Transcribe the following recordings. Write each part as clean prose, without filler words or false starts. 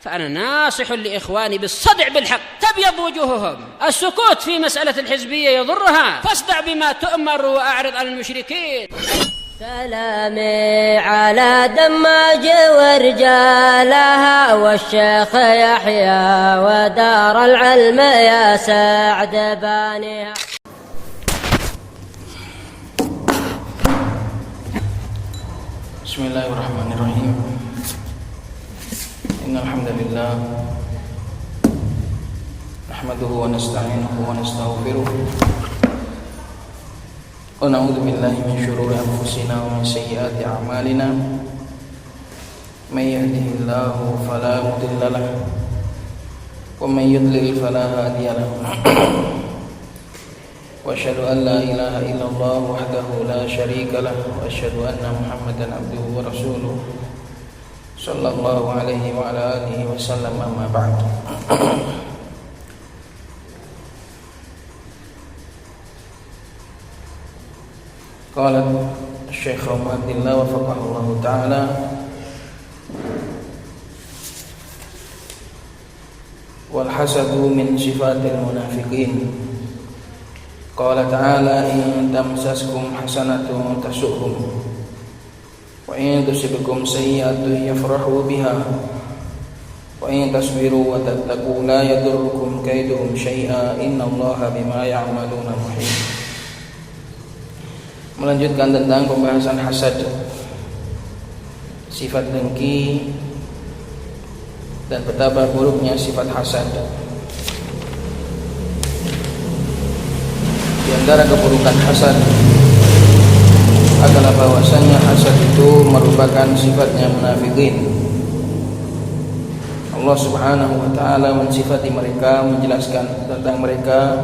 فأنا ناصح لإخواني بالصدع بالحق، تبيض وجوههم. السكوت في مسألة الحزبية يضرها، فاصدع بما تؤمر وأعرض عن المشركين. سلامي على دماج ورجالها والشيخ يحيى ودار العلم يا سعد بانيها. Bismillahirrahmanirrahim. Innal hamdalillah nahmaduhu wa nasta'inuhu wa nastaghfiruh wa na'udzu billahi min shururi anfusina wa min sayyiati a'malina. May yahdihillahu fala mudilla lahu wa may yudlil fala hadiya lahu. Wa asyhadu an la ilaha illallah wahdahu la syarika lahu wa asyhadu anna Muhammadan abduhu wa rasuluh sallallahu alaihi wa ala alihi wa sallam, amma ba'd. Qala Syekh Rahmatullah wa faqahullah ta'ala wal hasadu min sifatil munafiqin. Qala ta'ala in tamsaskum hasanatun tasu'hum wa in tusibkum sayyi'atun yafrahu biha wa in tasbiru wa tattaqu la yadurrukum kaiduhum syai'a innallaha bima ya'maluna muhit. Melanjutkan tentang pembahasan hasad, sifat dengki dan betapa buruknya sifat hasad. Di antara keburukan hasad adalah bahwasanya hasad itu merupakan sifatnya munafikin. Allah Subhanahu wa taala mensifati mereka, menjelaskan tentang mereka,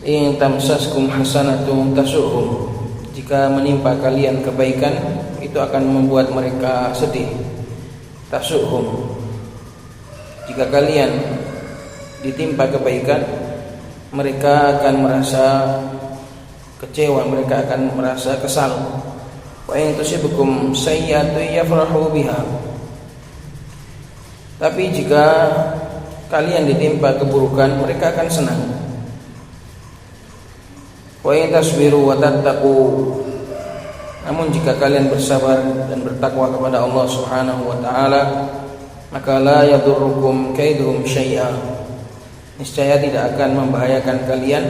in tamsaskum hasanatun tasu'hum. Jika menimpa kalian kebaikan, itu akan membuat mereka sedih. Tasu'hum. Jika kalian ditimpa kebaikan, mereka akan merasa kecewa, mereka akan merasa kesal. Wa in tusibukum sayyi'atun yafrahu biha. Tapi jika kalian ditimpa keburukan, mereka akan senang. Wa in tasbiru wa tattaqu. Namun jika kalian bersabar dan bertakwa kepada Allah Subhanahu wa taala, maka la yadurrukum kaiduhum syai'a. Niscaya tidak akan membahayakan kalian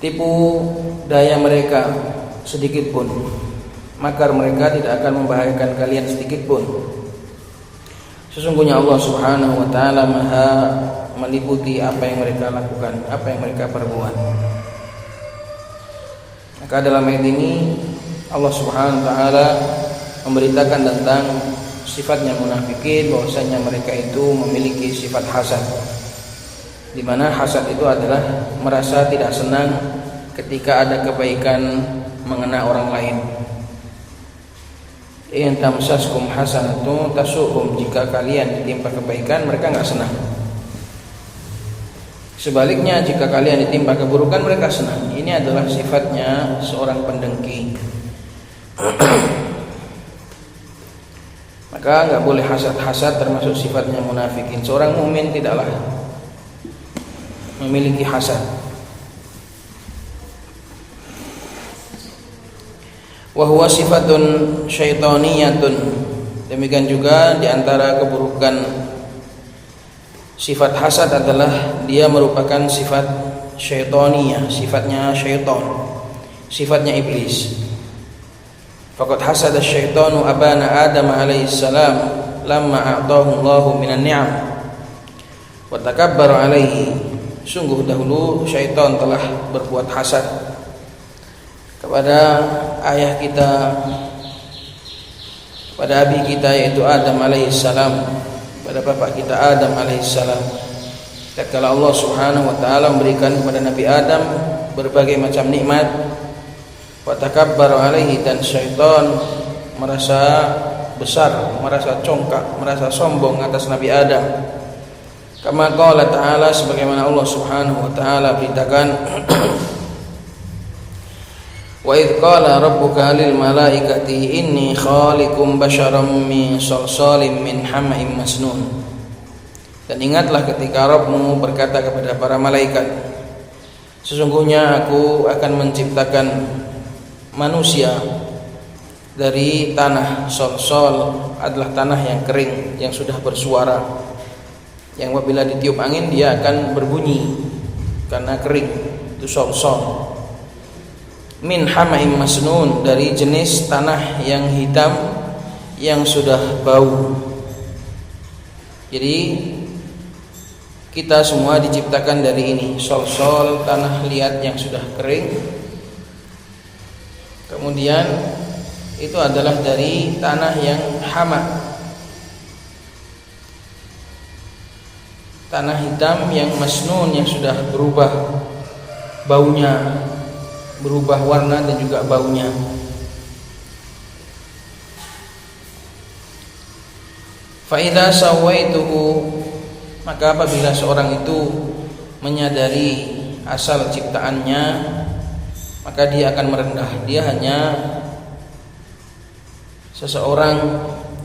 tipu daya mereka sedikit pun. Makar mereka tidak akan membahayakan kalian sedikit pun. Sesungguhnya Allah Subhanahu wa taala Maha meliputi apa yang mereka lakukan, apa yang mereka perbuat. Maka dalam ayat ini Allah Subhanahu wa taala memberitakan tentang sifatnya munafikin, bahwasanya mereka itu memiliki sifat hasad, di mana hasad itu adalah merasa tidak senang ketika ada kebaikan mengena orang lain. In tamsaskum hasanatun tasu'hum. Jika kalian ditimpa kebaikan, mereka enggak senang. Sebaliknya, jika kalian ditimpa keburukan, mereka senang. Ini adalah sifatnya seorang pendengki. Maka enggak boleh hasad-hasad, termasuk sifatnya munafikin. Seorang mukmin tidaklah memiliki hasad. Wa huwa sifatun syaitaniyatun. Demikian juga di antara keburukan sifat hasad adalah dia merupakan sifat syaitaniyah, sifatnya syaitan, sifatnya iblis. Faqad hasada syaitanu abana Adam alaihi salam lamma a'tahu Allahu minan ni'am wa takabbara alaihi. Sungguh dahulu syaitan telah berbuat hasad kepada ayah kita, pada abi kita yaitu Adam alaihissalam, pada bapak kita Adam alaihissalam. Tatkala Allah Subhanahu wa taala memberikan kepada Nabi Adam berbagai macam nikmat, wa takabbara alaihi, dan syaitan merasa besar, merasa congkak, merasa sombong atas Nabi Adam. Kama qala ta'ala, sebagaimana Allah Subhanahu wa taala beritakan, Wa idh qala rabbuka lil malaikati inni khaliqum basyaram min salsalin min hama'im masnun. Dan ingatlah ketika Rabbmu berkata kepada para malaikat, sesungguhnya aku akan menciptakan manusia dari tanah. Sol adalah tanah yang kering, yang sudah bersuara, yang apabila ditiup angin dia akan berbunyi karena kering. Itu sol. Min hamaim masnun, dari jenis tanah yang hitam yang sudah bau. Jadi kita semua diciptakan dari ini, sol tanah liat yang sudah kering. Kemudian itu adalah dari tanah yang hama, tanah hitam yang masnun, yang sudah berubah baunya, berubah warna dan juga baunya. Fa idza sawaituhu, maka apabila seorang itu menyadari asal ciptaannya, maka dia akan merendah. Dia hanya seseorang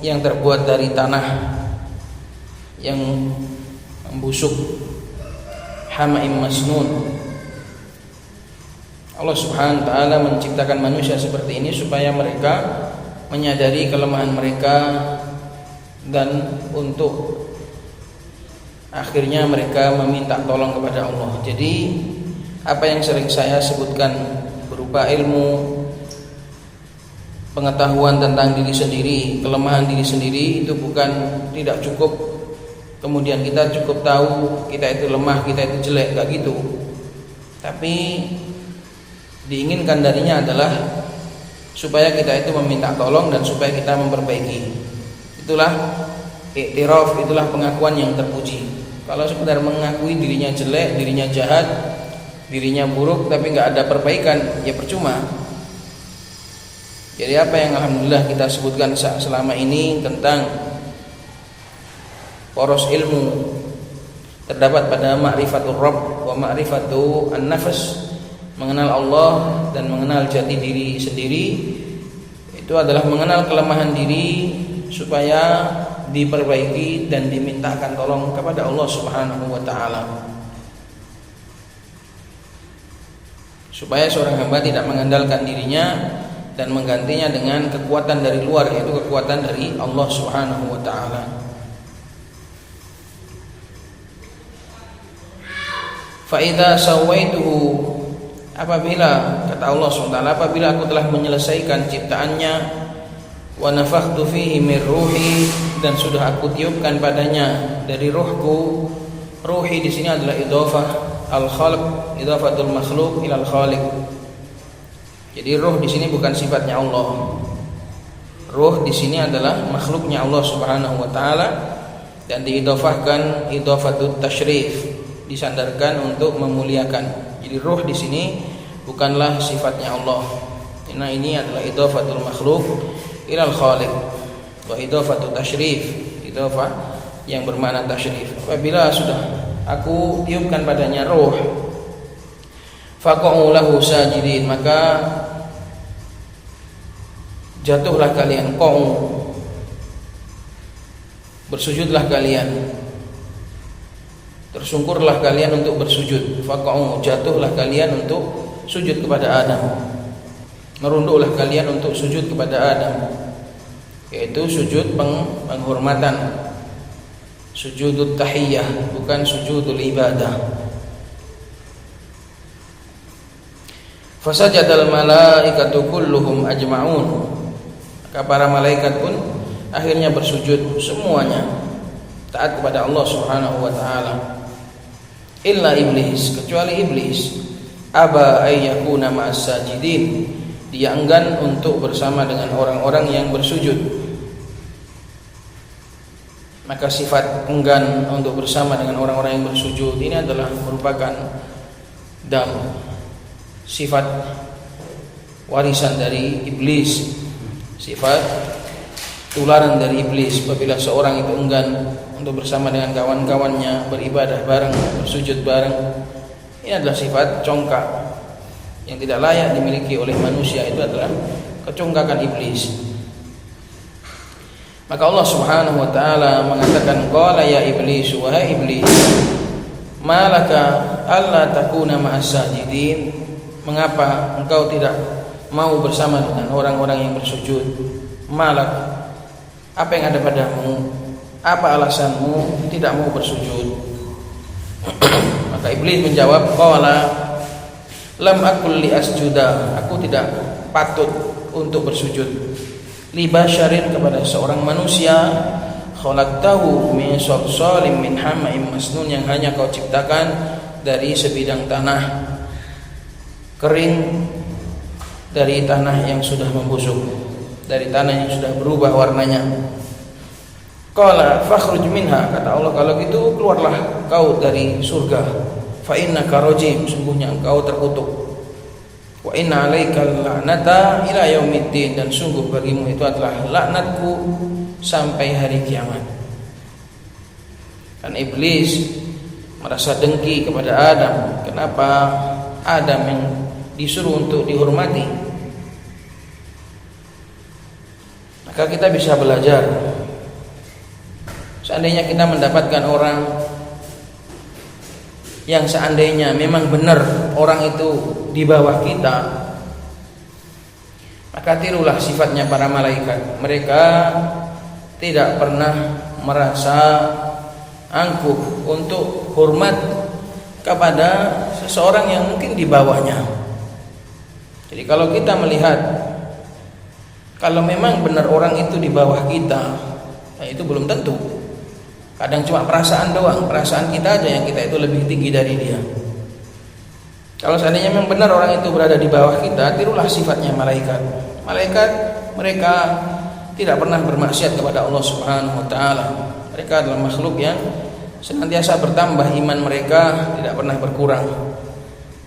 yang terbuat dari tanah yang membusuk, hamaim masnun. Allah Subhanahu wa taala menciptakan manusia seperti ini supaya mereka menyadari kelemahan mereka dan untuk akhirnya mereka meminta tolong kepada Allah. Jadi apa yang sering saya sebutkan berupa ilmu, pengetahuan tentang diri sendiri, kelemahan diri sendiri, itu bukan tidak cukup. Kemudian kita cukup tahu kita itu lemah, kita itu jelek, gak gitu. Tapi diinginkan darinya adalah supaya kita itu meminta tolong dan supaya kita memperbaiki. Itulah iktiraf, itulah pengakuan yang terpuji. Kalau sekedar mengakui dirinya jelek, dirinya jahat, dirinya buruk, tapi nggak ada perbaikan, ya percuma. Jadi apa yang alhamdulillah kita sebutkan selama ini tentang poros ilmu terdapat pada ma'rifatul Rabb wa ma'rifatu an-nafs, mengenal Allah dan mengenal jati diri sendiri. Itu adalah mengenal kelemahan diri supaya diperbaiki dan dimintakan tolong kepada Allah Subhanahu wa taala. Supaya seorang hamba tidak mengandalkan dirinya dan menggantinya dengan kekuatan dari luar, yaitu kekuatan dari Allah Subhanahu wa taala. Fa idza sawaituhu, apabila kata Allah SWT, apabila aku telah menyelesaikan ciptaannya, wa nafakhtu fihi min ruhi, dan sudah aku tiupkan padanya dari ruhku. Ruhi di sini adalah idhafah al-khalq, idhafatul makhluk ilal khaliq. Jadi ruh di sini bukan sifatnya Allah. Ruh di sini adalah makhluknya Allah Subhanahu wa taala dan diidhafahkan idhafatut tasyrif, disandarkan untuk memuliakan. Jadi ruh di sini bukanlah sifatnya Allah. Karena ini adalah idhafatul makhluk ilal khaliq wa idhafatut tasyrif, idhafah yang bermakna tasyrif. Apabila sudah aku tiupkan padanya ruh, faqa'u lahu sajidin, maka jatuhlah kalian, qa'u, bersujudlah kalian, tersungkurlah kalian untuk bersujud. Faqa'u, jatuhlah kalian untuk sujud kepada Adam, merunduklah kalian untuk sujud kepada Adam, yaitu sujud penghormatan, sujudut tahiyyah, bukan sujudul ibadah. Fasajadal malaikatu kulluhum ajma'un, maka para malaikat pun akhirnya bersujud semuanya, taat kepada Allah Subhanahu wa taala. Illa iblis, kecuali iblis, aba ayyakuna ma'as sajidin, dia enggan untuk bersama dengan orang-orang yang bersujud. Maka sifat enggan untuk bersama dengan orang-orang yang bersujud ini adalah merupakan sifat warisan dari iblis, sifat tularan dari iblis. Apabila seorang itu enggan untuk bersama dengan kawan-kawannya beribadah bareng, bersujud bareng, ini adalah sifat congkak, yang tidak layak dimiliki oleh manusia itu adalah kecongkakan iblis. Maka Allah Subhanahu wa taala mengatakan, qala ya iblis, wahai iblis, malaka alla takuna ma'as sajidin, mengapa engkau tidak mau bersama dengan orang-orang yang bersujud? Malak, apa yang ada padamu? Apa alasanmu tidak mau bersujud? Maka iblis menjawab, qala lam akul li asjuda, aku tidak patut untuk bersujud li basyarin, kepada seorang manusia, khalaqtahu min salsalin min hama'in masnun, yang hanya kau ciptakan dari sebidang tanah kering, dari tanah yang sudah membusuk, dari tanah yang sudah berubah warnanya. Qala fakhruj minha, kata Allah, kalau gitu keluarlah kau dari surga. Fa innaka rajim, sungguhnya engkau terkutuk. Wa inna 'alaikal la'nata ila yaumiddin, dan sungguh bagimu itu adalah laknatku sampai hari kiamat. Kan iblis merasa dengki kepada Adam. Kenapa Adam yang disuruh untuk dihormati? Maka kita bisa belajar. Seandainya kita mendapatkan orang yang seandainya memang benar orang itu di bawah kita, maka tirulah sifatnya para malaikat. Mereka tidak pernah merasa angkuh untuk hormat kepada seseorang yang mungkin di bawahnya. Jadi kalau kita melihat kalau memang benar orang itu di bawah kita, nah itu belum tentu. Kadang cuma perasaan doang, perasaan kita aja yang kita itu lebih tinggi dari dia. Kalau seandainya memang benar orang itu berada di bawah kita, tirulah sifatnya malaikat. Malaikat mereka tidak pernah bermaksiat kepada Allah Subhanahu wa taala. Mereka adalah makhluk yang senantiasa bertambah, iman mereka tidak pernah berkurang.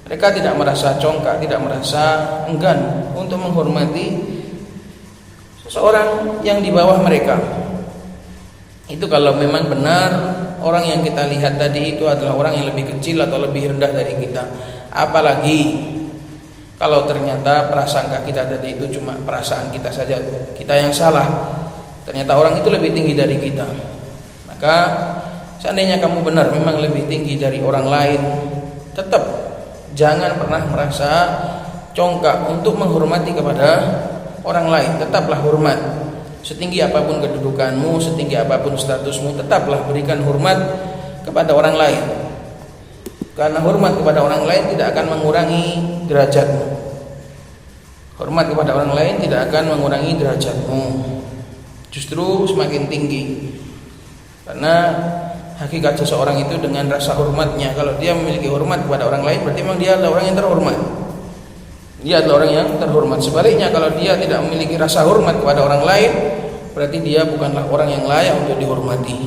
Mereka tidak merasa congkak, tidak merasa enggan untuk menghormati seseorang yang di bawah mereka. Itu kalau memang benar orang yang kita lihat tadi itu adalah orang yang lebih kecil atau lebih rendah dari kita. Apalagi kalau ternyata prasangka kita tadi itu cuma perasaan kita saja, kita yang salah. Ternyata orang itu lebih tinggi dari kita. Maka seandainya kamu benar memang lebih tinggi dari orang lain, tetap jangan pernah merasa congkak untuk menghormati kepada orang lain. Tetaplah hormat. Setinggi apapun kedudukanmu, setinggi apapun statusmu, tetaplah berikan hormat kepada orang lain. Karena hormat kepada orang lain tidak akan mengurangi derajatmu. Hormat kepada orang lain tidak akan mengurangi derajatmu, justru semakin tinggi. Karena hakikat seseorang itu dengan rasa hormatnya. Kalau dia memiliki hormat kepada orang lain, berarti memang dia adalah orang yang terhormat. Dia adalah orang yang terhormat. Sebaliknya kalau dia tidak memiliki rasa hormat kepada orang lain, berarti dia bukanlah orang yang layak untuk dihormati.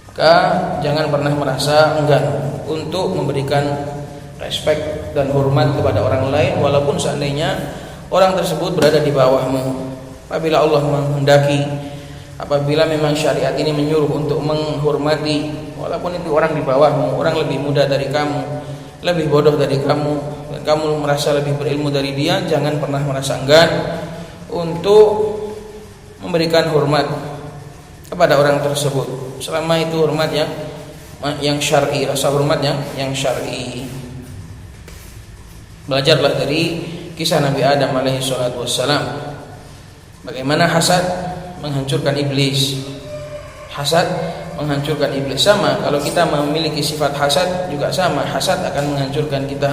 Maka jangan pernah merasa enggan untuk memberikan respek dan hormat kepada orang lain, walaupun seandainya orang tersebut berada di bawahmu. Apabila Allah menghendaki, apabila memang syariat ini menyuruh untuk menghormati, walaupun itu orang di bawahmu, orang lebih muda dari kamu, lebih bodoh dari kamu, dan kamu merasa lebih berilmu dari dia, jangan pernah merasa enggan untuk memberikan hormat kepada orang tersebut. Selama itu hormat yang syar'i, rasa hormat yang syar'i. Belajarlah dari kisah Nabi Adam alaihi salatu wassalam, bagaimana hasad menghancurkan iblis. Hasad menghancurkan iblis. Sama kalau kita memiliki sifat hasad juga sama, hasad akan menghancurkan kita,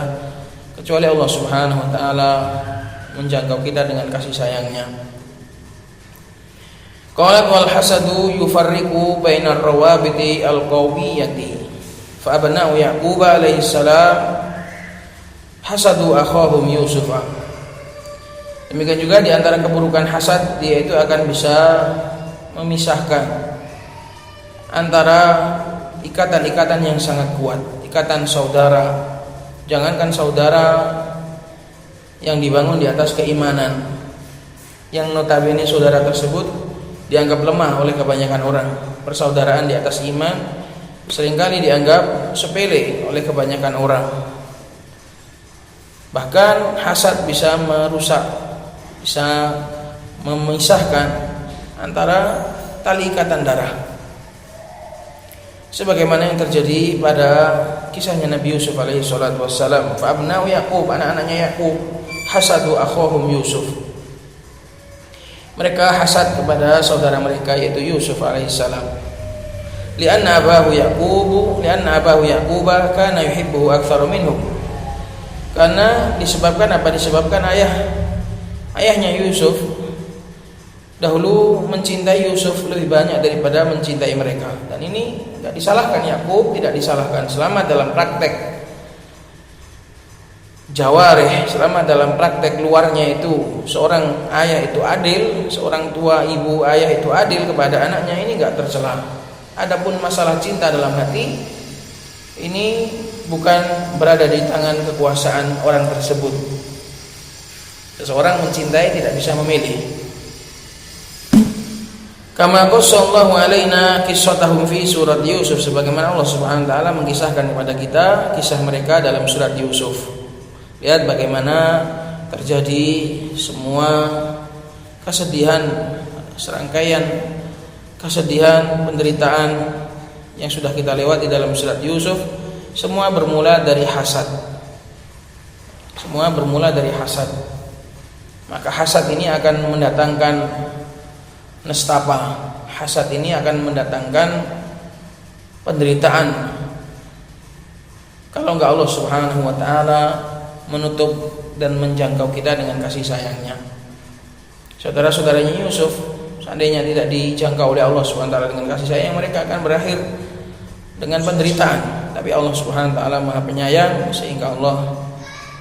kecuali Allah Subhanahu wa taala menjangkau kita dengan kasih sayangnya. Qalat wal hasadu yufarriqu bainar rawabiti alqawiyyati fa abna'u Yaqub alaihi salam hasadu akhahum Yusufa. Demikian juga di antara keburukan hasad, dia itu akan bisa memisahkan antara ikatan-ikatan yang sangat kuat, ikatan saudara. Jangankan saudara yang dibangun di atas keimanan, yang notabene saudara tersebut dianggap lemah oleh kebanyakan orang. Persaudaraan di atas iman seringkali dianggap sepele oleh kebanyakan orang. Bahkan hasad bisa merusak, bisa memisahkan antara tali ikatan darah. Sebagaimana yang terjadi pada kisahnya Nabi Yusuf alaihi salatu wassalam. Fa abna'u Yaqub, anak-anaknya Yaqub, hasadu akhahum Yusuf. Mereka hasad kepada saudara mereka yaitu Yusuf alaihi salam. Lianna abahu Yaquba kana yuhibbuhu aktsaru minhu. Karena disebabkan ayahnya Yusuf dahulu mencintai Yusuf lebih banyak daripada mencintai mereka. Dan ini tidak disalahkan Yakub, tidak disalahkan selama dalam praktek jawareh, selama dalam praktek luarnya itu seorang ayah itu adil, seorang tua ibu ayah itu adil kepada anaknya, ini enggak tercela. Adapun masalah cinta dalam hati, ini bukan berada di tangan kekuasaan orang tersebut. Seseorang mencintai tidak bisa memilih. Kama qassallahu alaina qissatahum fi surat Yusuf, sebagaimana Allah Subhanahu wa taala mengisahkan kepada kita kisah mereka dalam surat Yusuf. Lihat bagaimana terjadi semua kesedihan, serangkaian kesedihan, penderitaan yang sudah kita lewati dalam surat Yusuf, semua bermula dari hasad. Semua bermula dari hasad. Maka hasad ini akan mendatangkan nestapa. Hasad ini akan mendatangkan penderitaan. Kalau enggak Allah Subhanahu wa taala menutup dan menjangkau kita dengan kasih sayangnya. Saudara-saudaranya Yusuf seandainya tidak dijangkau oleh Allah Subhanahu wa taala dengan kasih sayang, mereka akan berakhir dengan penderitaan. Tapi Allah Subhanahu wa taala Maha Penyayang sehingga Allah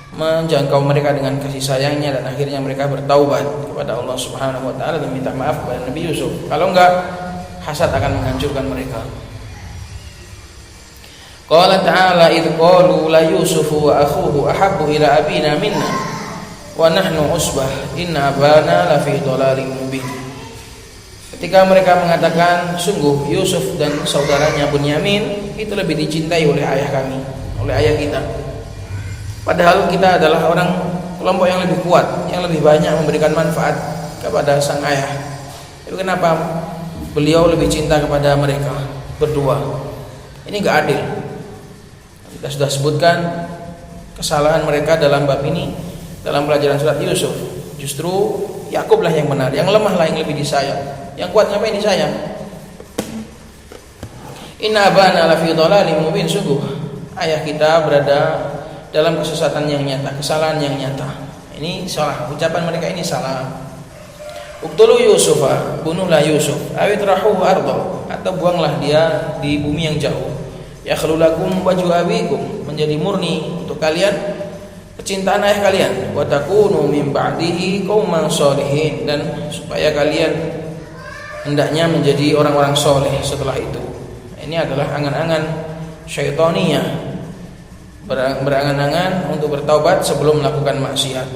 menjangkau mereka dengan kasih sayangnya dan akhirnya mereka bertaubat kepada Allah Subhanahu wa taala dan minta maaf kepada Nabi Yusuf. Kalau enggak, hasad akan menghancurkan mereka. Qala ta'ala idh qalu la Yusufu wa akhuhu ahabbu ila abina minna wa nahnu usbah inna abana lafi dhalalin mubin. Ketika mereka mengatakan sungguh Yusuf dan saudaranya Bunyamin itu lebih dicintai oleh ayah kami, oleh ayah kita. Padahal kita adalah orang kelompok yang lebih kuat, yang lebih banyak memberikan manfaat kepada sang ayah. Tapi kenapa beliau lebih cinta kepada mereka berdua? Ini enggak adil. Kita sudah sebutkan kesalahan mereka dalam bab ini dalam pelajaran surat Yusuf. Justru Yakublah yang benar, yang lemahlah yang lebih disayang. Yang kuat ngapain disayang? Inna abana lafi dhalalin mubin, sungguh ayah kita berada dalam kesesatan yang nyata, kesalahan yang nyata. Ini salah, ucapan mereka ini salah. Uqtulu Yusufa, bunuhlah Yusuf, awit rahuhu ardo, atau buanglah dia di bumi yang jauh. Yakhlu lakum wajhu abikum, menjadi murni untuk kalian kecintaan ayah kalian. Wa takunu min ba'dihi qauman sholihin, dan supaya kalian hendaknya menjadi orang-orang soleh setelah itu. Ini adalah angan-angan syaitaniyah, berangan-angan untuk bertaubat sebelum melakukan maksiat.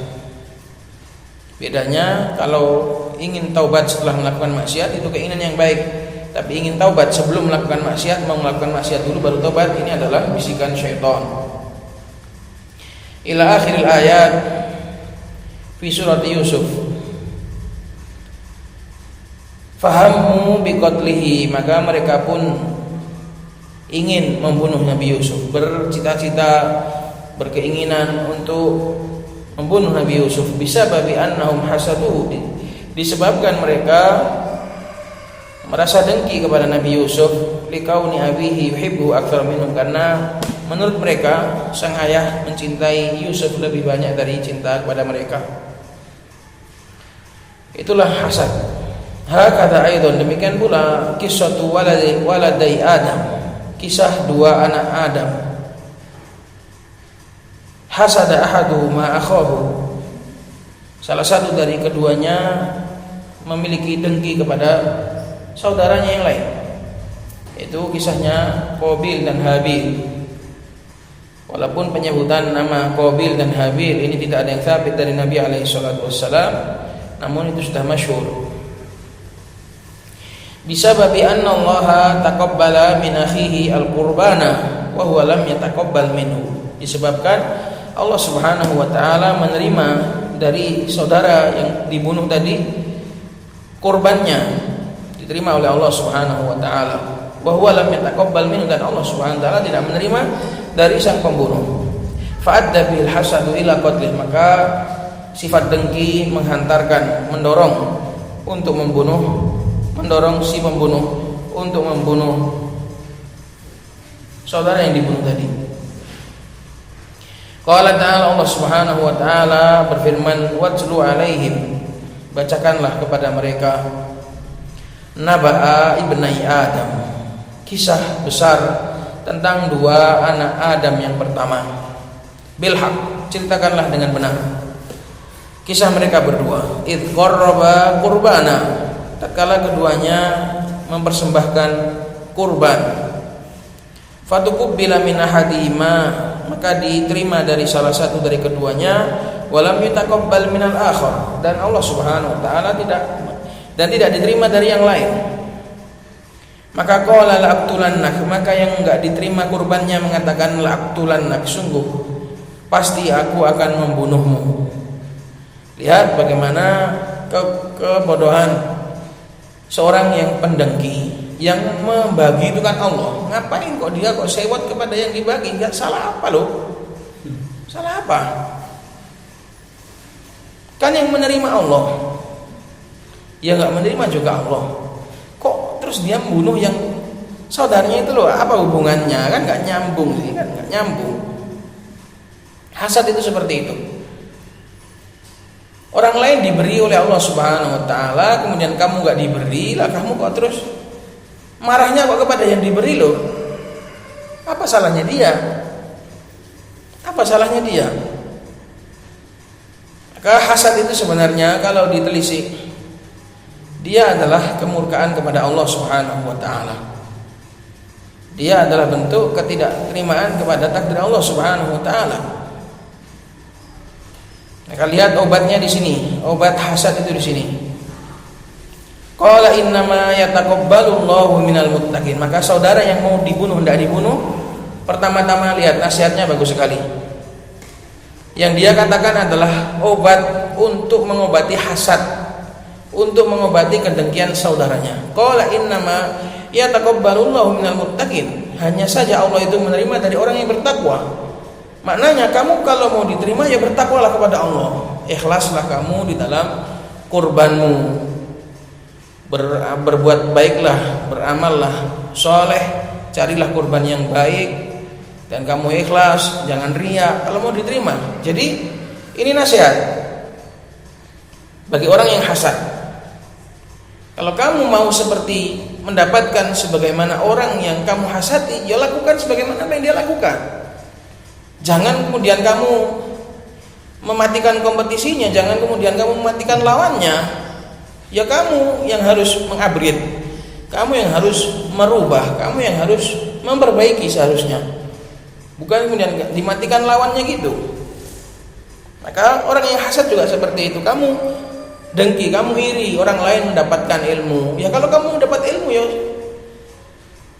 Bedanya kalau ingin taubat setelah melakukan maksiat itu keinginan yang baik, tapi ingin taubat sebelum melakukan maksiat, mau melakukan maksiat dulu baru taubat, ini adalah bisikan syaitan. Ila akhiril ayat fi surat Yusuf. Fahammu biqatlihi, maka mereka pun ingin membunuh Nabi Yusuf, bercita-cita, berkeinginan untuk membunuh Nabi Yusuf. Bisa babi annahum hasaduhu, disebabkan mereka merasa dengki kepada Nabi Yusuf, liqauni abihi yuhibbu aktsar minhum, karena menurut mereka sang ayah mencintai Yusuf lebih banyak dari cinta kepada mereka. Itulah hasad. Hakadha aidan, demikian pula qissatu waladai Adam, kisah dua anak Adam. Hasada ahaduhuma akhahu, salah satu dari keduanya memiliki dengki kepada saudaranya yang lain. Itu kisahnya Qabil dan Habil. Walaupun penyebutan nama Qabil dan Habil ini tidak ada yang sabit dari Nabi alaihi salatu wassalam, namun itu sudah masyhur. bisababi anna Allah taqabbala min akhihi al-qurbana wa huwa lam yataqabbal minhu, disebabkan Allah Subhanahu wa taala menerima dari saudara yang dibunuh tadi kurbannya, diterima oleh Allah Subhanahu wa taala. Wa huwa lam yataqabbal minhu, dan Allah Subhanahu wa taala tidak menerima dari sang pembunuh. Fa'adda bil hasadu ila qatlih, maka sifat dengki menghantarkan, mendorong untuk membunuh, mendorong si pembunuh untuk membunuh saudara yang dibunuh tadi. Qala ta'ala, Allah Subhanahu wa taala berfirman, watlu alaihim, bacakanlah kepada mereka naba'a ibnai Adam, kisah besar tentang dua anak Adam yang pertama. Bil haq, ceritakanlah dengan benar kisah mereka berdua. Id qarraba qurbana, tatkala keduanya mempersembahkan kurban. Fatukubbila min ahadihima, maka diterima dari salah satu dari keduanya. Walam yutaqabbal minal akhar, dan Allah Subhanahu wa taala tidak diterima dari yang lain. Maka qala la'aqtulannak, maka yang enggak diterima kurbannya mengatakan la'aqtulannak, sungguh pasti aku akan membunuhmu. Lihat bagaimana kebodohan seorang yang pendengki, yang membagi itu kan Allah. Ngapain kok dia kok sewot kepada yang dibagi? Enggak salah apa loh? Salah apa? Kan yang menerima Allah, yang enggak menerima juga Allah. Kok terus dia membunuh yang saudaranya itu loh? Apa hubungannya? Kan enggak nyambung sih, kan enggak nyambung. Hasad itu seperti itu. Orang lain diberi oleh Allah Subhanahu wa taala, kemudian kamu enggak diberi, lah kamu kok terus marahnya kok kepada yang diberi loh? Apa salahnya dia? Apa salahnya dia? Maka hasad itu sebenarnya kalau ditelisik, dia adalah kemurkaan kepada Allah Subhanahu wa taala. Dia adalah bentuk ketidakterimaan kepada takdir Allah Subhanahu wa taala. Maka lihat obatnya di sini, obat hasad itu di sini. Qala innama yataqabbalullahu minal muttaqin. Maka saudara yang mau dibunuh hendak dibunuh, pertama-tama lihat nasihatnya bagus sekali. Yang dia katakan adalah obat untuk mengobati hasad, untuk mengobati kedengkian saudaranya. Qala innama yataqabbalullahu minal muttaqin. Hanya saja Allah itu menerima dari orang yang bertakwa. Maknanya kamu kalau mau diterima ya bertakwalah kepada Allah. Ikhlaslah kamu di dalam kurbanmu. Berbuat baiklah, beramallah soleh, carilah kurban yang baik, dan kamu ikhlas, jangan riya kalau mau diterima. Jadi ini nasihat bagi orang yang hasad. Kalau kamu mau seperti mendapatkan sebagaimana orang yang kamu hasati, ya lakukan sebagaimana apa yang dia lakukan. Jangan kemudian kamu mematikan kompetisinya, jangan kemudian kamu mematikan lawannya. Ya kamu yang harus mengupgrade, kamu yang harus merubah, kamu yang harus memperbaiki seharusnya. Bukan kemudian dimatikan lawannya gitu. Maka orang yang hasad juga seperti itu. Kamu dengki, kamu iri orang lain mendapatkan ilmu. Ya kalau kamu mendapat ilmu ya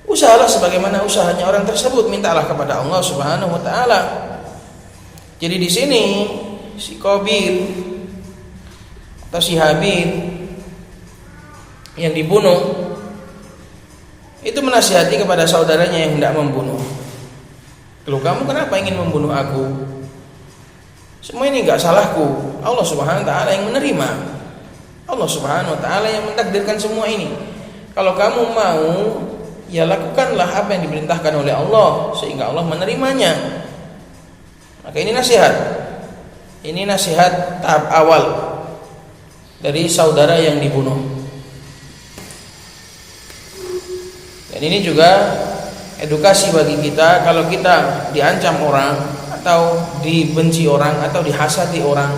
usahalah sebagaimana usahanya orang tersebut, mintalah kepada Allah Subhanahu wa taala. Jadi di sini si Qabil atau si Habil yang dibunuh itu menasihati kepada saudaranya yang hendak membunuh. Loh, kamu kenapa ingin membunuh aku? Semua ini enggak salahku. Allah Subhanahu wa taala yang menerima. Allah Subhanahu wa taala yang mentakdirkan semua ini. Kalau kamu mau, ya lakukanlah apa yang diperintahkan oleh Allah sehingga Allah menerimanya. Maka ini nasihat. Ini nasihat tahap awal dari saudara yang dibunuh. Dan ini juga edukasi bagi kita. Kalau kita diancam orang atau dibenci orang atau dihasati orang,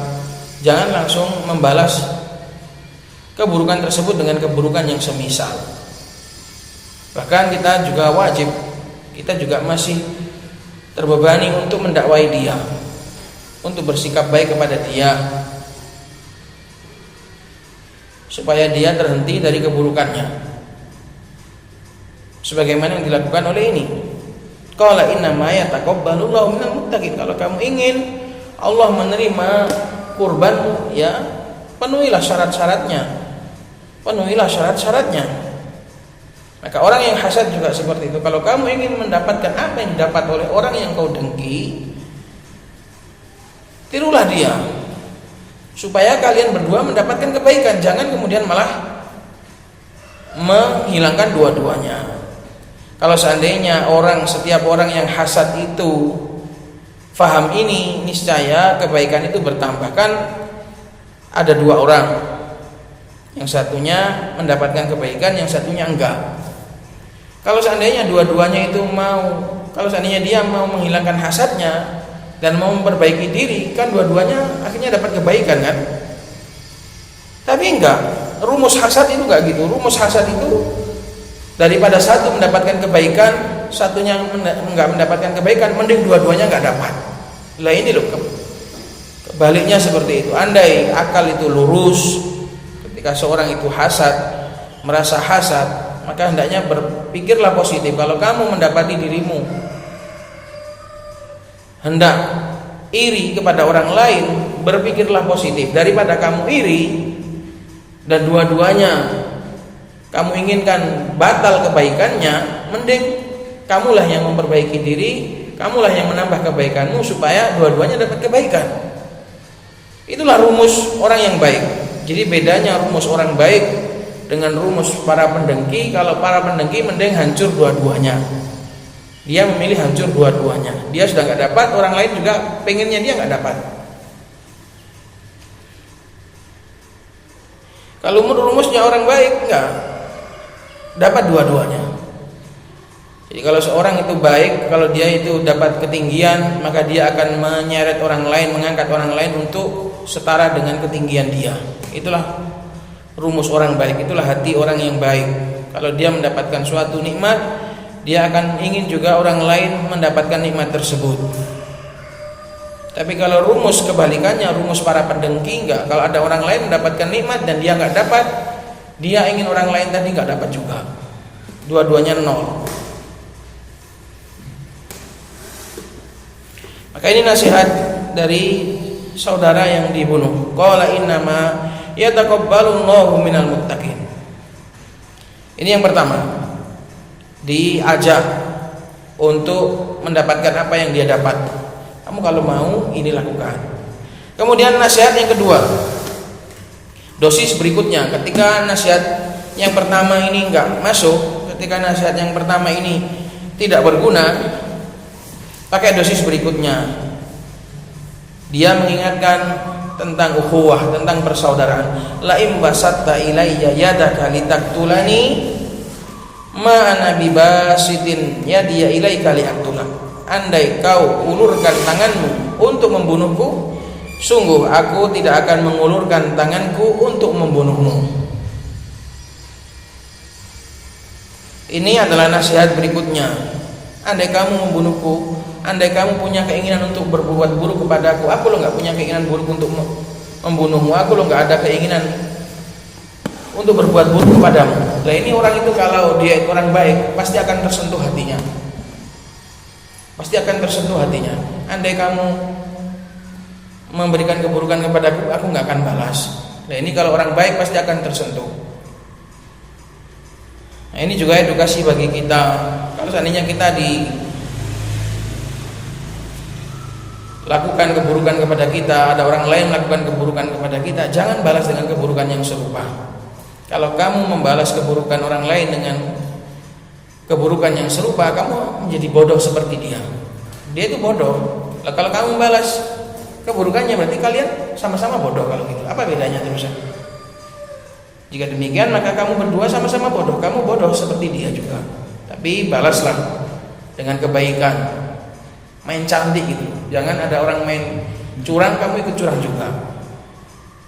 jangan langsung membalas keburukan tersebut dengan keburukan yang semisal. Bahkan kita juga wajib, kita juga masih terbebani untuk mendakwai dia, untuk bersikap baik kepada dia, supaya dia terhenti dari keburukannya. sebagaimana yang dilakukan oleh ini. Qala innama yataqabbalullahu minal muttaqin. Kalau kamu ingin Allah menerima kurban, ya penuhilah syarat-syaratnya. Penuhilah syarat-syaratnya. Maka orang yang hasad juga seperti itu. Kalau kamu ingin mendapatkan apa yang didapat oleh orang yang kau dengki, tirulah dia, supaya kalian berdua mendapatkan kebaikan. Jangan kemudian malah menghilangkan dua-duanya. Kalau seandainya setiap orang yang hasad itu faham ini, niscaya kebaikan itu bertambah. Kan ada dua orang, yang satunya mendapatkan kebaikan, yang satunya enggak. Kalau seandainya dua-duanya itu kalau seandainya dia mau menghilangkan hasadnya dan mau memperbaiki diri, kan dua-duanya akhirnya dapat kebaikan kan. Tapi enggak, rumus hasad itu enggak gitu. Rumus hasad itu daripada satu mendapatkan kebaikan, satunya enggak mendapatkan kebaikan, mending dua-duanya enggak dapat. Lah ini loh, kebaliknya seperti itu. Andai akal itu lurus, ketika seorang itu merasa hasad, maka hendaknya berpikirlah positif. Kalau kamu mendapati dirimu hendak iri kepada orang lain, berpikirlah positif. Daripada kamu iri dan dua-duanya kamu inginkan batal kebaikannya, mending kamulah yang memperbaiki diri, kamulah yang menambah kebaikanmu supaya dua-duanya dapat kebaikan. Itulah rumus orang yang baik. Jadi bedanya rumus orang baik dengan rumus para pendengki. Kalau para pendengki mending hancur dua-duanya. Dia memilih hancur dua-duanya. Dia sudah nggak dapat, orang lain juga pengennya dia nggak dapat. Kalau rumusnya orang baik, nggak dapat dua-duanya. Jadi kalau seorang itu baik, kalau dia itu dapat ketinggian, maka dia akan menyeret orang lain, mengangkat orang lain untuk setara dengan ketinggian dia. Itulah rumus orang baik, itulah hati orang yang baik. Kalau dia mendapatkan suatu nikmat, dia akan ingin juga orang lain mendapatkan nikmat tersebut. Tapi kalau rumus kebalikannya, rumus para pendengki, enggak. Kalau ada orang lain mendapatkan nikmat dan dia enggak dapat, dia ingin orang lain tadi enggak dapat juga. Dua-duanya nol. Maka ini nasihat dari saudara yang dibunuh. Qala innama yataqabbalullahu minal muttaqin. Ini yang pertama, diajak untuk mendapatkan apa yang dia dapat. Kamu kalau mau ini lakukan. Kemudian nasihat yang kedua, dosis berikutnya. Ketika nasihat yang pertama ini enggak masuk, ketika nasihat yang pertama ini tidak berguna, pakai dosis berikutnya. Dia mengingatkan tentang ukhuwah, tentang persaudaraan. La im basatta ilayya yadaka litaktulani ma ana bibasitin yadiya ilaika liaktulak. Andai kau ulurkan tanganmu untuk membunuhku, sungguh aku tidak akan mengulurkan tanganku untuk membunuhmu. Ini adalah nasihat berikutnya. Andai kamu membunuhku, andai kamu punya keinginan untuk berbuat buruk kepadaku, aku lo nggak punya keinginan buruk untuk membunuhmu, aku lo nggak ada keinginan untuk berbuat buruk kepadamu. Nah ini orang itu kalau dia orang baik pasti akan tersentuh hatinya, pasti akan tersentuh hatinya. Andai kamu memberikan keburukan kepadaku, aku nggak akan balas. Nah ini kalau orang baik pasti akan tersentuh. Nah ini juga edukasi bagi kita. Kalau seandainya kita lakukan keburukan kepada kita, ada orang lain melakukan keburukan kepada kita, jangan balas dengan keburukan yang serupa. Kalau kamu membalas keburukan orang lain dengan keburukan yang serupa, kamu menjadi bodoh seperti dia. Dia itu bodoh. Nah, kalau kamu membalas keburukannya, berarti kalian sama-sama bodoh. Kalau gitu, apa bedanya terusnya? Jika demikian, maka kamu berdua sama-sama bodoh. Kamu bodoh seperti dia juga. Tapi balaslah dengan kebaikan. Main cantik gitu. Jangan ada orang main curang, kamu ikut curang juga.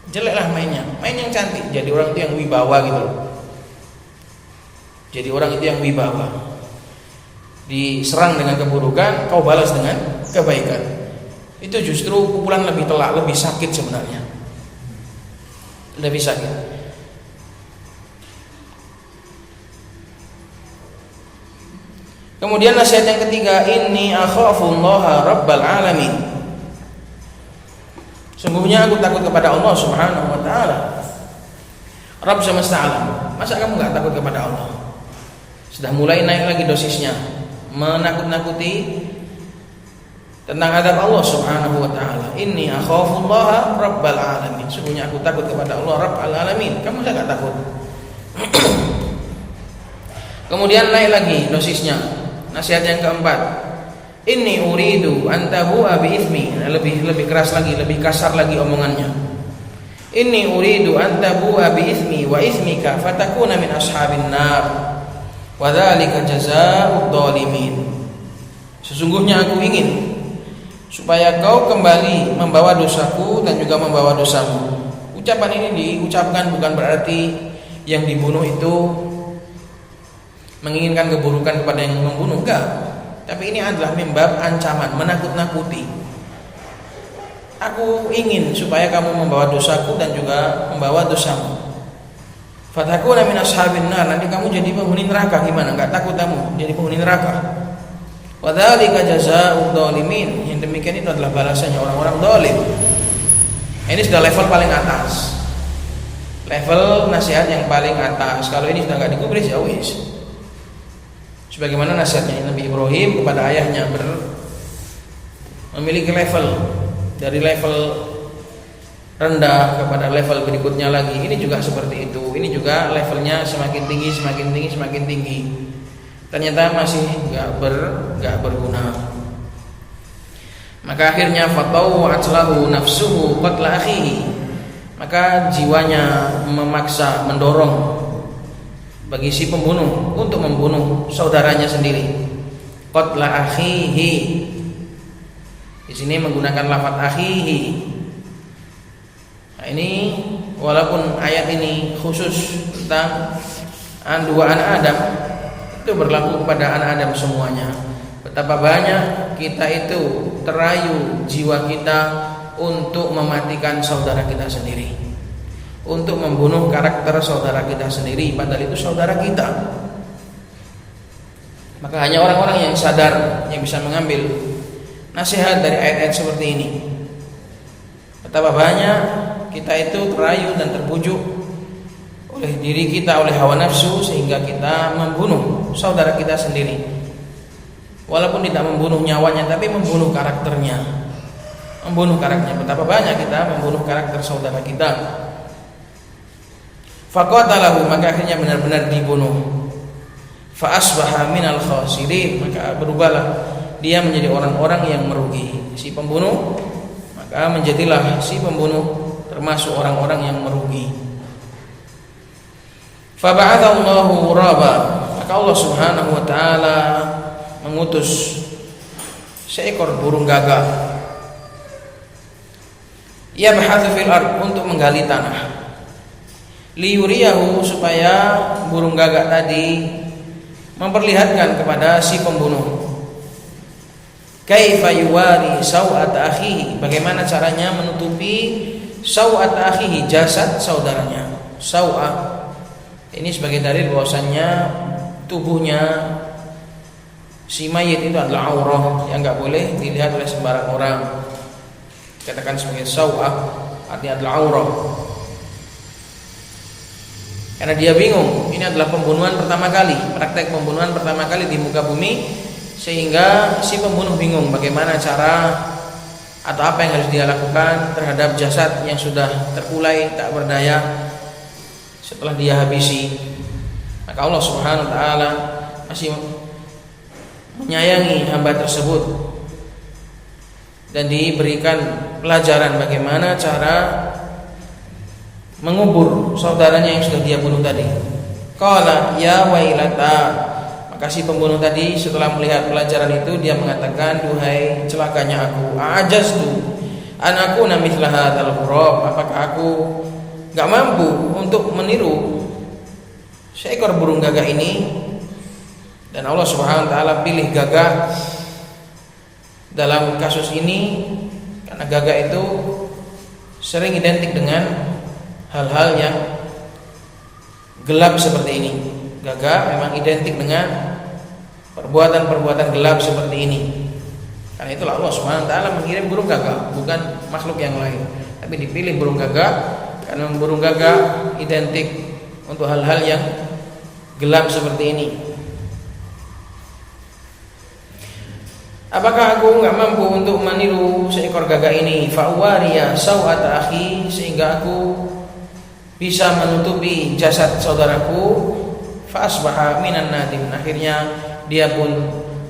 Jeleklah mainnya. Main yang cantik. Jadi orang itu yang wibawa gitu loh. Jadi orang itu yang wibawa. Diserang dengan keburukan, kau balas dengan kebaikan. Itu justru pukulan lebih telak, lebih sakit sebenarnya. Lebih sakit. Kemudian nasihat yang ketiga, inni akhafullaha rabbal alamin. Sungguhnya aku takut kepada Allah Subhanahu wa taala, Rabb semesta alam. Masa kamu enggak takut kepada Allah? Sudah mulai naik lagi dosisnya, menakut-nakuti tentang adab Allah Subhanahu wa taala. Inni akhafullaha rabbal alamin. Sungguhnya aku takut kepada Allah Rabbul alamin. Kamu enggak takut? Kemudian naik lagi dosisnya. Nasihat yang keempat, inni uridu an tabu'a bi itsmi. Lebih keras lagi, lebih kasar lagi omongannya. Inni uridu an tabu'a bi itsmi wa itsmika fatakuna min ashabin nar. Wa dzalika jazaa'ud dzalimin. Sesungguhnya aku ingin supaya kau kembali membawa dosaku dan juga membawa dosamu. Ucapan ini diucapkan bukan berarti yang dibunuh itu menginginkan keburukan kepada yang membunuh, enggak. Tapi ini adalah membab ancaman, menakut-nakuti. Aku ingin supaya kamu membawa dosaku dan juga membawa dosamu. Fatakuna min ashabin nar. Nanti kamu jadi penghuni neraka. Gimana? Enggak takut kamu jadi penghuni neraka? Wa dzalika jazaa'ud dzalimin. Yang demikian itu adalah balasannya orang-orang zalim. Ini sudah level paling atas. Level nasihat yang paling atas. Kalau ini sudah enggak digubris ya wis. Sebagaimana nasihatnya Nabi Ibrahim kepada ayahnya, memiliki level dari level rendah kepada level berikutnya lagi. Ini juga seperti itu. Ini juga levelnya semakin tinggi, semakin tinggi, semakin tinggi. Ternyata masih enggak berguna. Maka akhirnya fatawwa'at lahu nafsuhu qatla akhihi. Maka jiwanya memaksa, mendorong bagi si pembunuh untuk membunuh saudaranya sendiri. Qatla akhihi. Di sini menggunakan lafaz akhihi. Nah, ini walaupun ayat ini khusus tentang dua anak Adam, itu berlaku kepada anak Adam semuanya. Betapa banyak kita itu terayu jiwa kita untuk mematikan saudara kita sendiri, untuk membunuh karakter saudara kita sendiri, padahal itu saudara kita. Maka hanya orang-orang yang sadar yang bisa mengambil nasihat dari ayat-ayat seperti ini. Betapa banyak kita itu terayu dan terbujuk oleh diri kita, oleh hawa nafsu, sehingga kita membunuh saudara kita sendiri. Walaupun tidak membunuh nyawanya, tapi membunuh karakternya. Betapa banyak kita membunuh karakter saudara kita. Faqatalahu, maka akhirnya benar-benar dibunuh. Fa asbaha minal khasirin, maka berubahlah dia menjadi orang-orang yang merugi. Si pembunuh, maka menjadilah si pembunuh termasuk orang-orang yang merugi. Fa ba'athallahu ghuraba, maka Allah Subhanahu wa taala mengutus seekor burung gagak, yabhathu fil ard, untuk menggali tanah. Liyuriyahu, supaya burung gagak tadi memperlihatkan kepada si pembunuh kaifa yuwari sawat akhihi, bagaimana caranya menutupi sawat akhihi, jasad saudaranya. Sawah ini sebagai dalil bahwasannya tubuhnya si mayit itu adalah aurah yang enggak boleh dilihat oleh sembarang orang. Katakan sebagai sawah, artinya adalah aurah. Karena dia bingung, ini adalah pembunuhan pertama kali, praktek pembunuhan pertama kali di muka bumi, sehingga si pembunuh bingung bagaimana cara atau apa yang harus dia lakukan terhadap jasad yang sudah terkulai tak berdaya setelah dia habisi. Maka Allah Subhanahu wa taala masih menyayangi hamba tersebut dan diberikan pelajaran bagaimana cara mengubur saudaranya yang sudah dia bunuh tadi. Qala ya wailata, maka si pembunuh tadi setelah melihat pelajaran itu dia mengatakan, duhai celakanya aku, ajaztu an akuna mithla hadzal ghurab, apakah aku enggak mampu untuk meniru seekor burung gagak ini. Dan Allah Subhanahu wa taala pilih gagak dalam kasus ini karena gagak itu sering identik dengan hal-hal yang gelap seperti ini. Gagak memang identik dengan perbuatan-perbuatan gelap seperti ini. Karena itulah Allah Subhanahu wa taala mengirim burung gagak, bukan makhluk yang lain, tapi dipilih burung gagak karena burung gagak identik untuk hal-hal yang gelap seperti ini. Apakah aku enggak mampu untuk meniru seekor gagak ini? Fa'wariya sawata akhi, sehingga aku bisa menutupi jasad saudaraku. Fa'asbaha minan nadim, akhirnya dia pun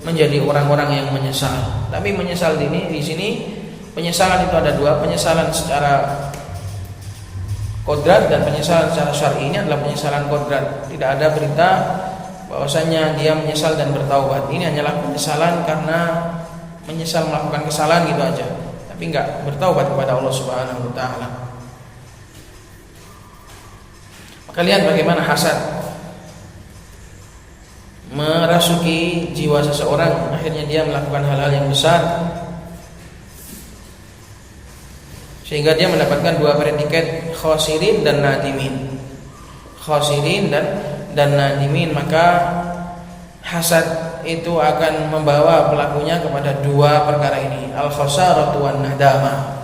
menjadi orang-orang yang menyesal. Tapi menyesal di sini penyesalan itu ada dua, penyesalan secara kodrat dan penyesalan secara syar'i. Ini adalah penyesalan kodrat. Tidak ada berita bahwasanya dia menyesal dan bertaubat. Ini hanyalah penyesalan karena menyesal melakukan kesalahan gitu aja, tapi enggak bertaubat kepada Allah Subhanahu wa taala. Maka lihat bagaimana hasad merasuki jiwa seseorang, akhirnya dia melakukan hal-hal yang besar sehingga dia mendapatkan dua predikat, khosirin dan nadimin. Khosirin dan nadimin, maka hasad itu akan membawa pelakunya kepada dua perkara ini, al-khosaratu wan nadama.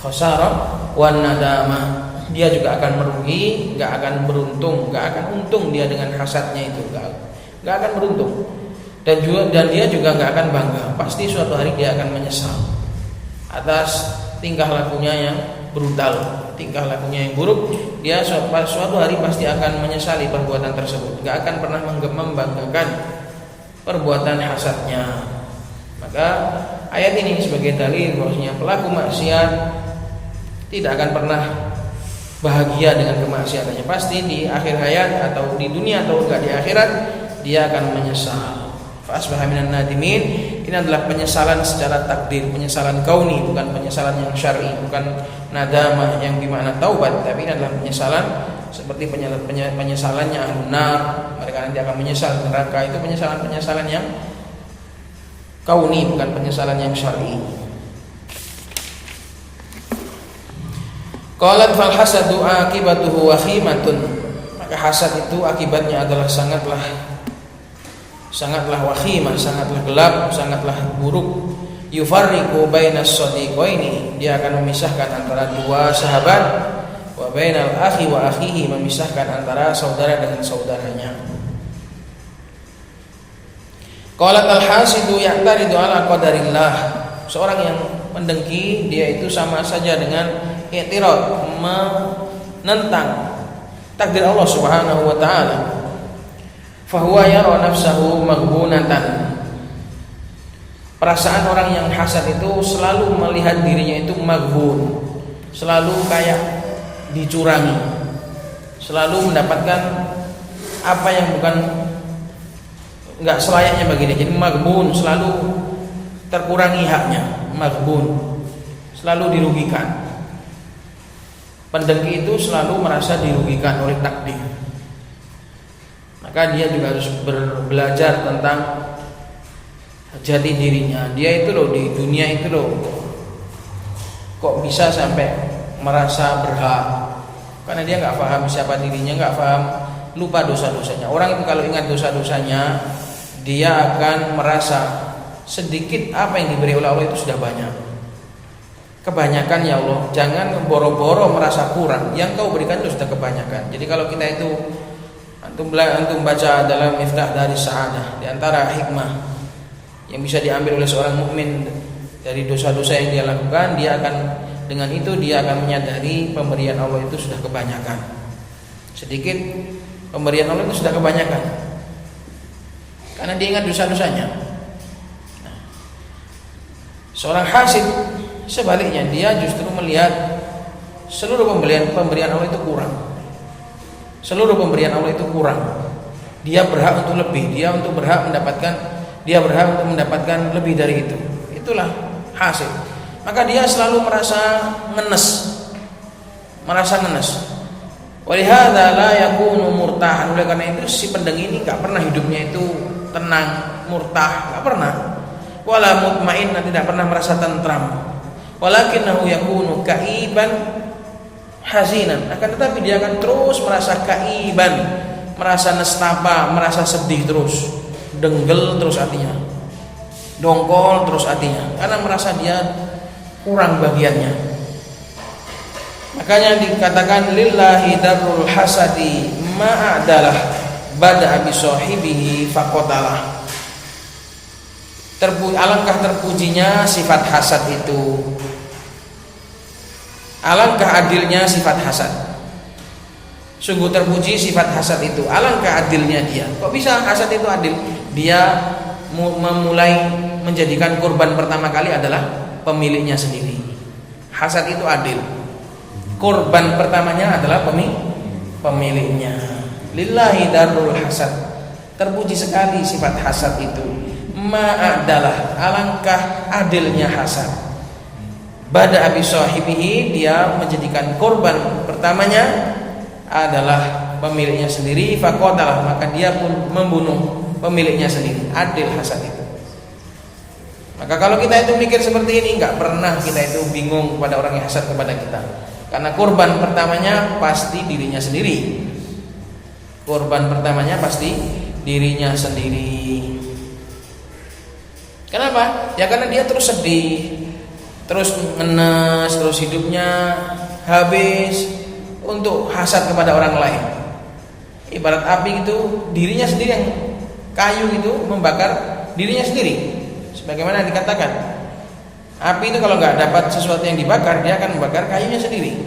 Khosarah wan nadama, dia juga akan merugi, enggak akan beruntung, enggak akan untung dia dengan hasadnya itu, enggak akan beruntung. Dan dia juga enggak akan bangga. Pasti suatu hari dia akan menyesal atas tingkah lakunya yang brutal, tingkah lakunya yang buruk. Dia suatu hari pasti akan menyesali perbuatan tersebut, enggak akan pernah membanggakan perbuatan hasadnya. Maka ayat ini sebagai dalil bahwasanya pelaku maksiat tidak akan pernah bahagia dengan kemaksiatannya. Pasti di akhir hayat atau di dunia atau enggak di akhirat dia akan menyesal. Fa'asbaha minan nadimin, ini adalah penyesalan secara takdir, penyesalan kauni, bukan penyesalan yang syar'i, bukan nadamah yang bermakna taubat, tapi ini adalah penyesalan seperti penyesalannya ahlun nar, mereka nanti akan menyesal di neraka. Itu penyesalan yang kauni, bukan penyesalan yang syar'i. Qalat fal hasadu akibatuhu wakhimatun, maka hasad itu akibatnya adalah sangatlah wakhimah, sangatlah gelap, sangatlah buruk. Yufarriqu bainas sadiqaini, dia akan memisahkan antara dua sahabat, wa bainal akhi wa akhihi, memisahkan antara saudara dengan saudaranya. Qalat al-hasidu ya'taridu ala qadarillah, seorang yang mendengki dia itu sama saja dengan i'tirad, menentang takdir Allah Subhanahu wa taala. Fahuwa yara nafsahu maghbunatan, perasaan orang yang hasad itu selalu melihat dirinya itu maghbun, selalu kayak dicurangi, selalu mendapatkan apa yang bukan enggak selayaknya bagi dia. Jadi maghbun, selalu terkurangi haknya, maghbun, selalu dirugikan. Pendengki itu selalu merasa dirugikan oleh takdir. Maka dia juga harus belajar tentang jati dirinya. Dia itu loh di dunia itu loh kok bisa sampai merasa berhak, karena dia nggak paham siapa dirinya, nggak paham, lupa dosa-dosanya. Orang itu kalau ingat dosa-dosanya, dia akan merasa sedikit apa yang diberi oleh Allah itu sudah banyak. Kebanyakan ya Allah, jangan boro-boro merasa kurang. Yang kau berikan itu sudah kebanyakan. Jadi kalau kita itu antum baca dalam Miftah dari Sa'adah, di antara hikmah yang bisa diambil oleh seorang mukmin dari dosa-dosa yang dia lakukan, dia akan dengan itu dia akan menyadari pemberian Allah itu sudah kebanyakan. Sedikit pemberian Allah itu sudah kebanyakan, karena dia ingat dosa-dosanya. Nah, seorang hasid sebaliknya, dia justru melihat seluruh pemberian Allah itu kurang. Seluruh pemberian Allah itu kurang. Dia berhak untuk lebih, dia berhak untuk mendapatkan lebih dari itu. Itulah hasid. Maka dia selalu merasa ngenes. Walihada la yakunu murtahan. Oleh karena itu si pendengki ini enggak pernah hidupnya itu tenang, murtah, enggak pernah. Wala mutmain, tidak pernah merasa tentram. Walakinahu yakunu kaiban hazinan, akan tetapi dia akan terus merasa kaiban, merasa nestapa, merasa sedih terus. denggel terus hatinya, dongkol terus hatinya, karena merasa dia kurang bagiannya. Makanya dikatakan lillahi darul hasadi ma'adalah bada'a bisahibihi faqatalah. Alangkah terpujinya sifat hasad itu, alangkah adilnya sifat hasad. Sungguh terpuji sifat hasad itu, alangkah adilnya dia. Kok bisa hasad itu adil? Dia memulai menjadikan korban pertama kali adalah pemiliknya sendiri. Hasad itu adil. Korban pertamanya adalah pemiliknya. Lillahi darul hasad. Terpuji sekali sifat hasad itu. Ma'adalah, alangkah adilnya hasad. Bada abi sahibihi, dia menjadikan korban pertamanya adalah pemiliknya sendiri. Faqatalah, maka dia pun membunuh pemiliknya sendiri. Adil hasad itu. Maka kalau kita itu mikir seperti ini, nggak pernah kita itu bingung pada orang yang hasad kepada kita, karena korban pertamanya pasti dirinya sendiri. Korban pertamanya pasti dirinya sendiri. Kenapa? Ya karena dia terus sedih, terus ngenes, terus hidupnya habis untuk hasad kepada orang lain. Ibarat api itu dirinya sendiri, yang kayu itu membakar dirinya sendiri. Sebagaimana dikatakan, api itu kalau nggak dapat sesuatu yang dibakar, dia akan membakar kayunya sendiri.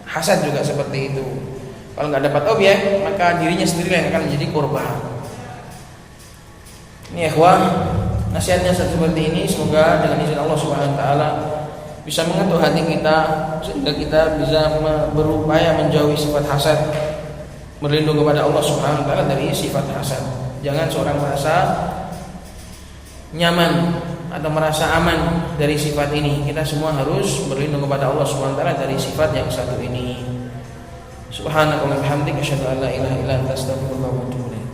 Hasad juga seperti itu. Kalau nggak dapat objek, maka dirinya sendiri yang akan menjadi korban. Ini ikhwah, nasihatnya seperti ini. Semoga dengan izin Allah Subhanahu wa taala bisa mengetuk hati kita, sehingga kita bisa berupaya menjauhi sifat hasad, berlindung kepada Allah Subhanahu wa taala dari sifat hasad. Jangan seorang merasa nyaman atau merasa aman dari sifat ini. Kita semua harus berlindung kepada Allah Subhanahu wa taala dari sifat yang satu ini. Subhanakallahumma wa bihamdika asyhadu an la ilaha illa anta astaghfiruka wa atubu ilaik.